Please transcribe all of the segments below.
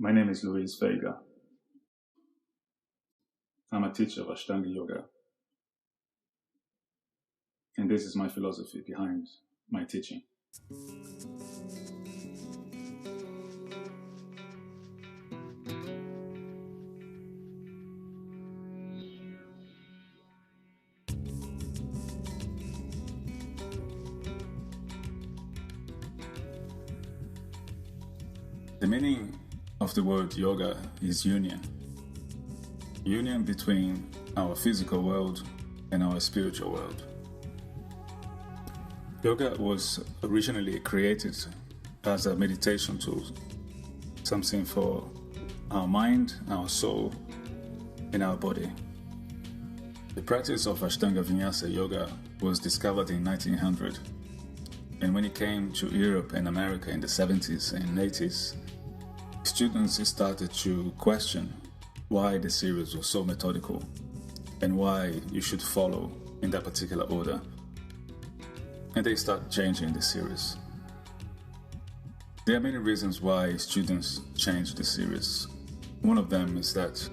My name is Luis Vega. I'm a teacher of Ashtanga Yoga. And this is my philosophy behind my teaching. The meaning of the word yoga is union. Union between our physical world and our spiritual world. Yoga was originally created as a meditation tool, something for our mind, our soul, and our body. The practice of Ashtanga Vinyasa Yoga was discovered in 1900, and when it came to Europe and America in the 70s and 80s, students started to question why the series was so methodical and why you should follow in that particular order. And they start changing the series. There are many reasons why students change the series. One of them is that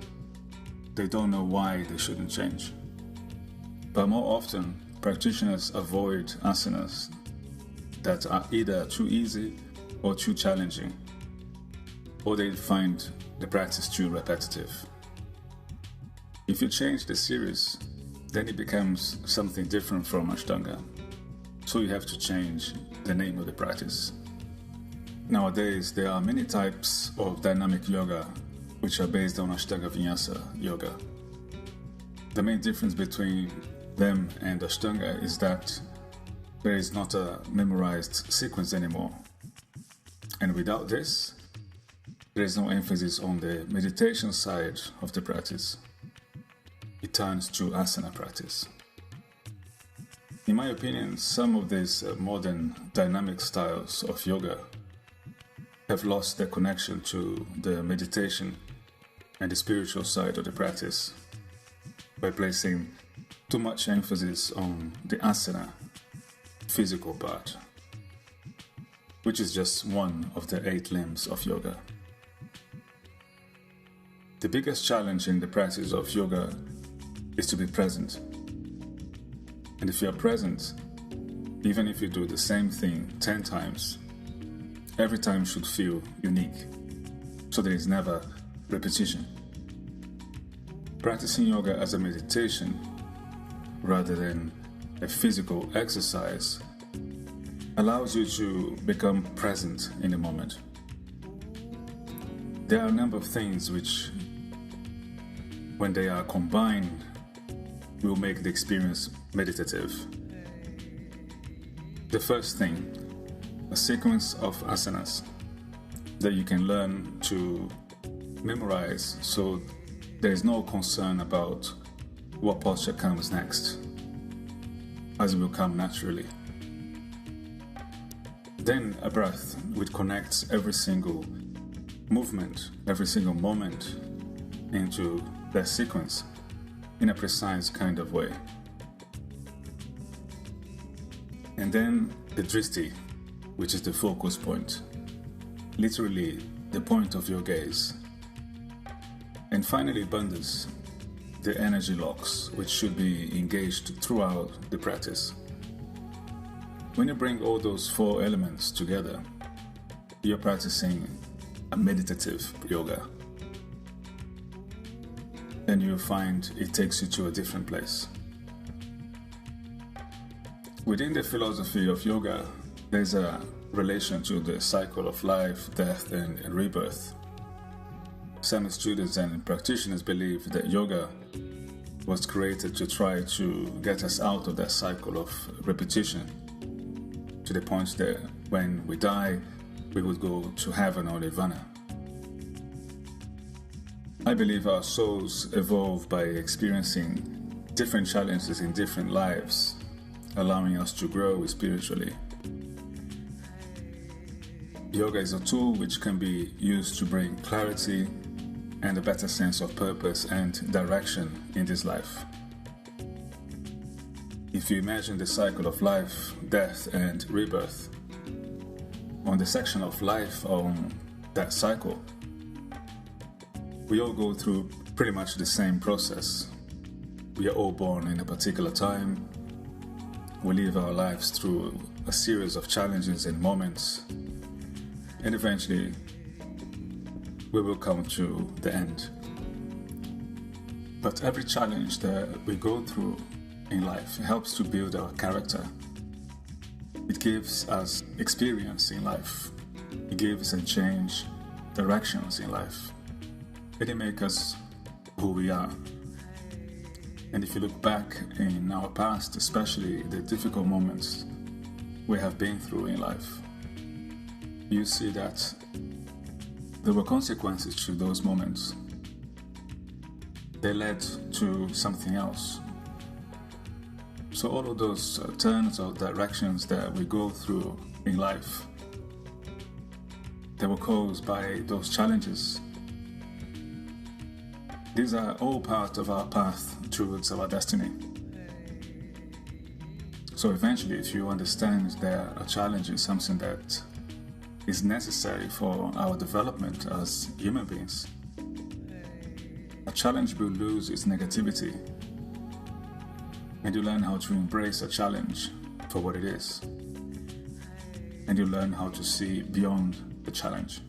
they don't know why they shouldn't change. But more often, practitioners avoid asanas that are either too easy or too challenging, or they find the practice too repetitive. If you change the series, then it becomes something different from Ashtanga. So you have to change the name of the practice. Nowadays, there are many types of dynamic yoga which are based on Ashtanga Vinyasa Yoga. The main difference between them and Ashtanga is that there is not a memorized sequence anymore. And without this, there is no emphasis on the meditation side of the practice. It turns to asana practice. In my opinion, some of these modern dynamic styles of yoga have lost their connection to the meditation and the spiritual side of the practice by placing too much emphasis on the asana, physical part, which is just one of the 8 limbs of yoga. The biggest challenge in the practice of yoga is to be present. And if you are present, even if you do the same thing 10 times, every time should feel unique, so there is never repetition. Practicing yoga as a meditation rather than a physical exercise allows you to become present in the moment. There are a number of things which, when they are combined, will make the experience meditative. The first thing, a sequence of asanas that you can learn to memorize, so there is no concern about what posture comes next, as it will come naturally. Then a breath which connects every single movement, every single moment into that sequence in a precise kind of way. And then the drishti, which is the focus point, literally the point of your gaze. And finally bandhas, the energy locks, which should be engaged throughout the practice. When you bring all those 4 elements together, you're practicing a meditative yoga. Then you'll find it takes you to a different place. Within the philosophy of yoga, there's a relation to the cycle of life, death, and rebirth. Some students and practitioners believe that yoga was created to try to get us out of that cycle of repetition, to the point that when we die, we would go to heaven or nirvana. I believe our souls evolve by experiencing different challenges in different lives, allowing us to grow spiritually. Yoga is a tool which can be used to bring clarity and a better sense of purpose and direction in this life. If you imagine the cycle of life, death, and rebirth, on the section of life on that cycle, We all go through pretty much the same process. We are all born in a particular time. We live our lives through a series of challenges and moments. And eventually, we will come to the end. But every challenge that we go through in life helps to build our character. It gives us experience in life. It gives and change directions in life. It makes us who we are. And if you look back in our past, especially the difficult moments we have been through in life, you see that there were consequences to those moments. They led to something else. So all of those turns or directions that we go through in life, they were caused by those challenges. These are all part of our path towards our destiny. So eventually, if you understand that a challenge is something that is necessary for our development as human beings, a challenge will lose its negativity, and you learn how to embrace a challenge for what it is, and you learn how to see beyond the challenge.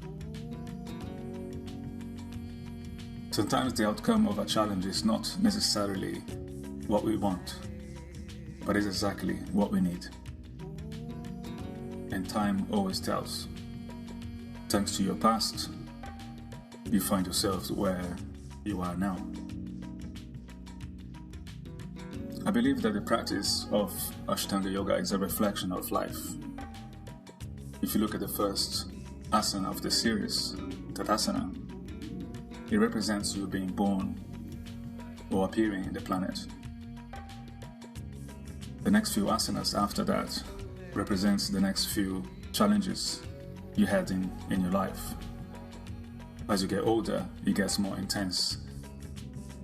Sometimes the outcome of a challenge is not necessarily what we want, but is exactly what we need. And time always tells. Thanks to your past, you find yourself where you are now. I believe that the practice of Ashtanga Yoga is a reflection of life. If you look at the first asana of the series, Tadasana, it represents you being born or appearing in the planet. The next few asanas after that represents the next few challenges you had in your life. As you get older, it gets more intense.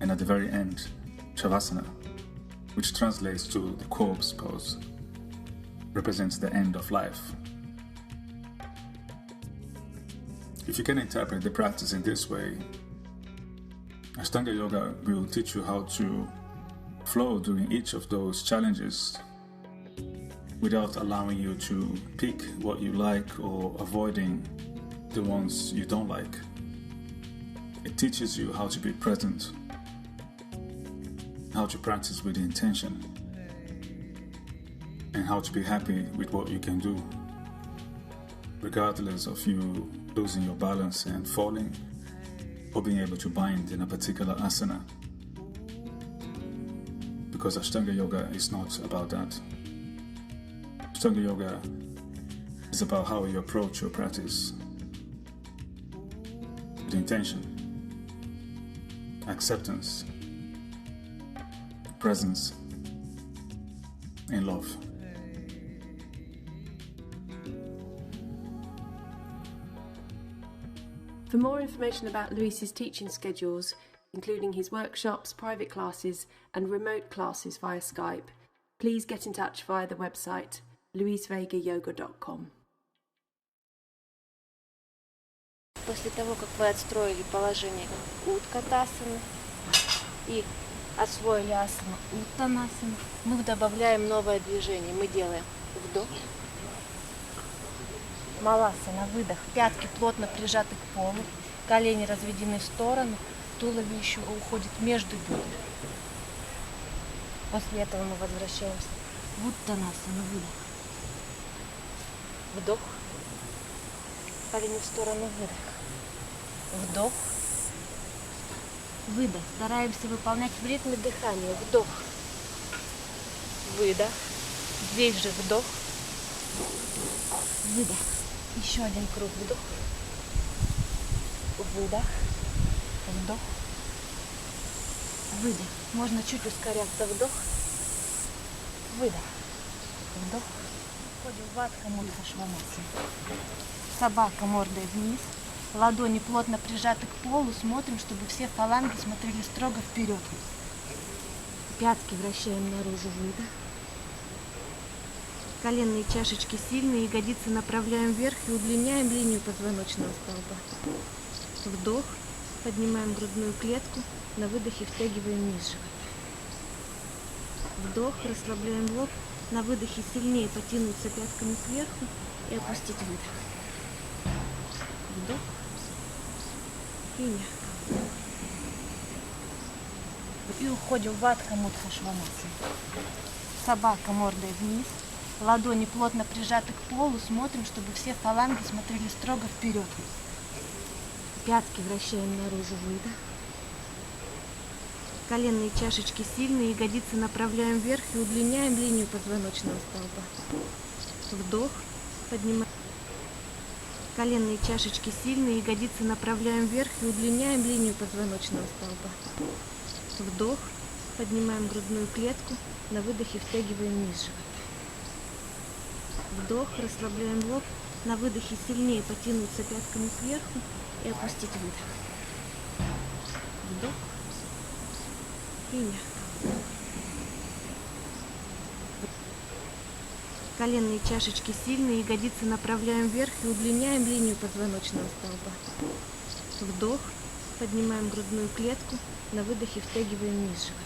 And at the very end, Shavasana, which translates to the corpse pose, represents the end of life. If you can interpret the practice in this way, Ashtanga Yoga will teach you how to flow during each of those challenges without allowing you to pick what you like or avoiding the ones you don't like. It teaches you how to be present, how to practice with intention, and how to be happy with what you can do, regardless of you losing your balance and falling, or being able to bind in a particular asana. Because Ashtanga Yoga is not about that. Ashtanga Yoga is about how you approach your practice with intention, acceptance, presence, and love. For more information about Luis's teaching schedules, including his workshops, private classes, and remote classes via Skype, please get in touch via the website luisvegayoga.com. После того, как вы отстроили положение уткатасаны и освоили асану уттанасану, мы добавляем новое движение. Мы делаем вдох, маласана, выдох, пятки плотно прижаты к полу, колени разведены в сторону, туловище уходит между бедер. После этого мы возвращаемся в уттанасану, выдох. Вдох, колени в сторону, выдох. Вдох, выдох. Стараемся выполнять в ритме дыхания. Вдох, выдох. Здесь же вдох, выдох. Еще один круг. Вдох, выдох, вдох, выдох. Можно чуть ускоряться. Вдох, выдох, вдох. Входим в адха мудха шванасана. Собака мордой вниз. Ладони плотно прижаты к полу. Смотрим, чтобы все фаланги смотрели строго вперед. Пятки вращаем наружу. Выдох. Коленные чашечки сильные. Ягодицы направляем вверх и удлиняем линию позвоночного столба. Вдох. поднимаем грудную клетку, на выдохе втягиваем низ живота. Вдох, расслабляем лоб, на выдохе сильнее потянуться пятками кверху и опустить выдох. Вдох и мягко. И уходим в адха мудха шванасана. Собака мордой вниз, ладони плотно прижаты к полу, смотрим, чтобы все фаланги смотрели строго вперед. Пятки вращаем наружу, выдох. Коленные чашечки сильные, ягодицы направляем вверх и удлиняем линию позвоночного столба. Вдох, поднимаем. Коленные чашечки сильные, ягодицы направляем вверх и удлиняем линию позвоночного столба. Вдох, поднимаем грудную клетку, на выдохе втягиваем низ живота. Вдох, расслабляем лоб, на выдохе сильнее потянуться пятками кверху и опустить выдох. Вдох и мягко. Коленные чашечки сильные, ягодицы направляем вверх и удлиняем линию позвоночного столба. Вдох, поднимаем грудную клетку, на выдохе втягиваем низ живота.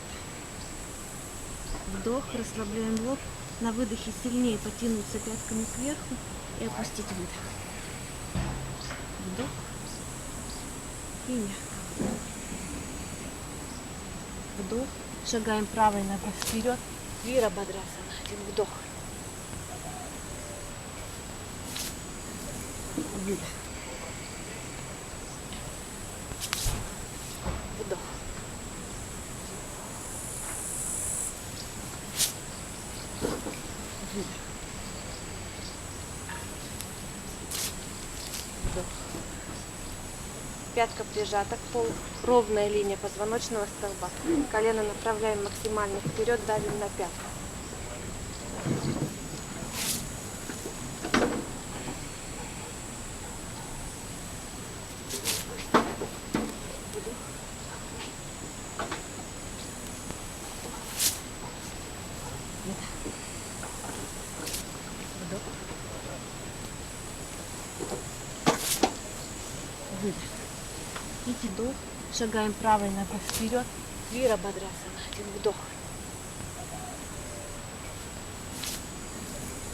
Вдох, расслабляем лоб, на выдохе сильнее потянуться пятками кверху и опустить выдох. Вдох и мягко. Вдох, шагаем правой ногой вперед, вирабхадрасана, один вдох. Выдох. Вдох. Выдох. Вдох. Пятка прижата к полу, ровная линия позвоночного столба. Колено направляем максимально вперед, давим на пятку. Выдох. И вдох. Шагаем правой ногой вперед. Вирабхадрасана. Один вдох.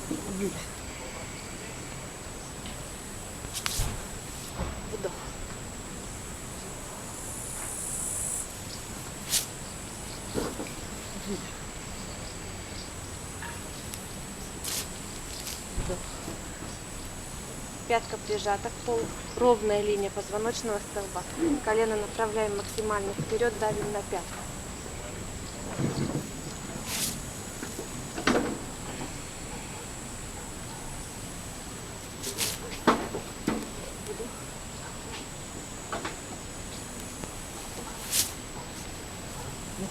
Выдох. Вдох. Выдох. Вдох. Пятка прижата к полу, ровная линия позвоночного столба. Колено направляем максимально вперед, давим на пятку. Вдох.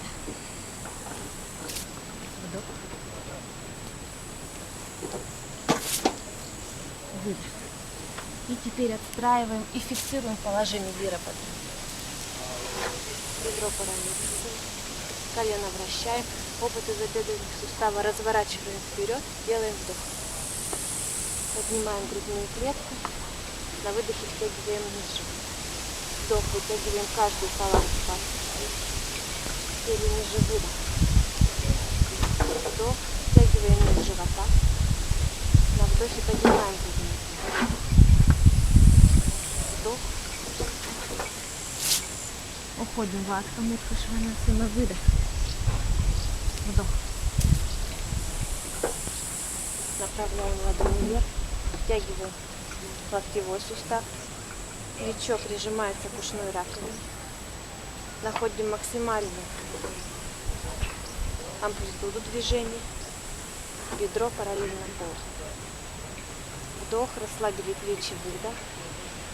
Вдох. Выдох. И теперь отстраиваем и фиксируем положение вирабхадрасаны. Бедро параллельно. Колено вращаем. Опыт тазобедренных сустава разворачиваем вперед. Делаем вдох. Поднимаем грудную клетку. На выдохе втягиваем низ живота. Вдох, вытягиваем каждую фалангу пальцев. Или ниже выдох. Вдох, втягиваем низ живота. На вдохе поднимаем грудную клетку. Вдох. Уходим в адха мудха шванасана. Выдох. Вдох. Направляем ладони вверх. Втягиваем локтевой сустав. Плечо прижимается к ушной раковине. Находим максимальную амплитуду движения. Бедро параллельно полу. Вдох, расслабили плечи, выдох.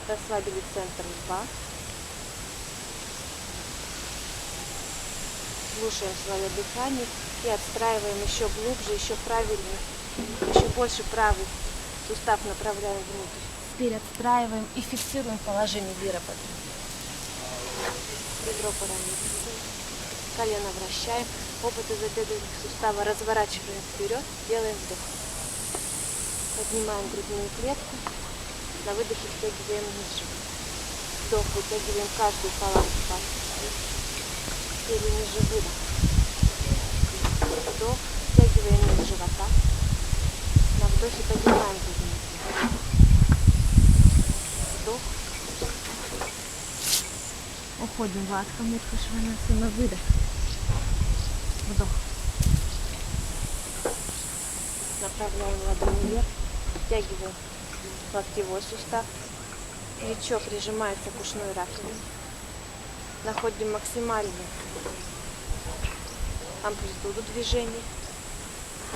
Расслабили центр лба. Слушаем свое дыхание и отстраиваем еще глубже, еще правильнее, еще больше правый сустав направляем внутрь. Теперь отстраиваем и фиксируем положение вирабхадрасаны. Бедро параллельно. Колено вращаем. Опыт тазобедренных сустава разворачиваем вперед. Делаем вдох. Поднимаем грудную клетку. На выдохе втягиваем низ живота. Вдох, вытягиваем каждый палец. Или ниже, выдох. Вдох, втягиваем низ живота. На вдохе поднимаем грудную клетку. Вдох. Уходим в адха мудха шванасана, выдох. Вдох. Направляем ладони вверх, втягиваем локтевой сустав. Плечо прижимается к ушной раковине. Находим максимальную амплитуду движений.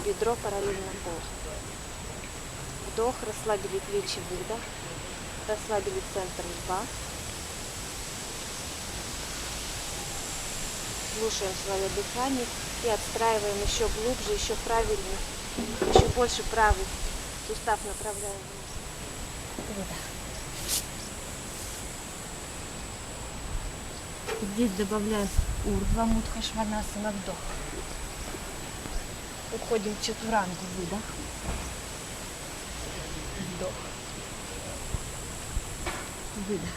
Бедро параллельно полу. Вдох, расслабили плечи, выдох. Расслабили центр лба. Слушаем свое дыхание и отстраиваем еще глубже, еще правильнее, еще больше правый сустав направляем вниз. Выдох. Здесь добавляем урдва мудха шванасана, вдох. Уходим в чатурангу, выдох. Вдох. Выдох.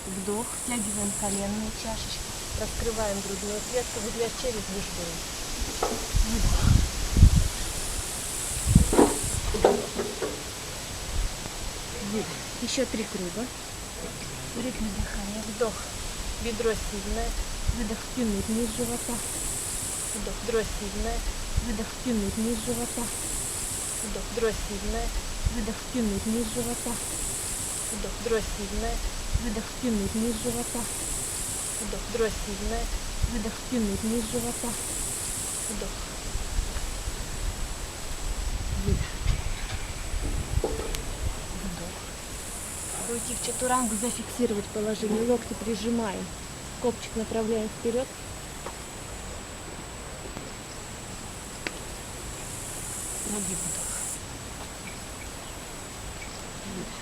Вдох, втягиваем коленные чашечки, раскрываем грудную клетку, выдвигаем через выжгоры. Выдох. Выдох. Еще 3 круга. Ритм дыхания. Вдох. Бедро сильное. Выдох, втянуть низ живота. Вдох. Бедро сильное. Выдох, втянуть низ живота. Вдох. Бедро сильное. Выдох, втянуть низ живота. Вдох. Бедро сильное. Выдох, втянуть низ живота. Вдох. Бедро сильное. Выдох, втянуть низ живота. Вдох. Выдох. Вдох. Уйти в чатурангу, зафиксировать положение. Локти прижимаем. Копчик направляем вперед. Ноги вдох. Выдох.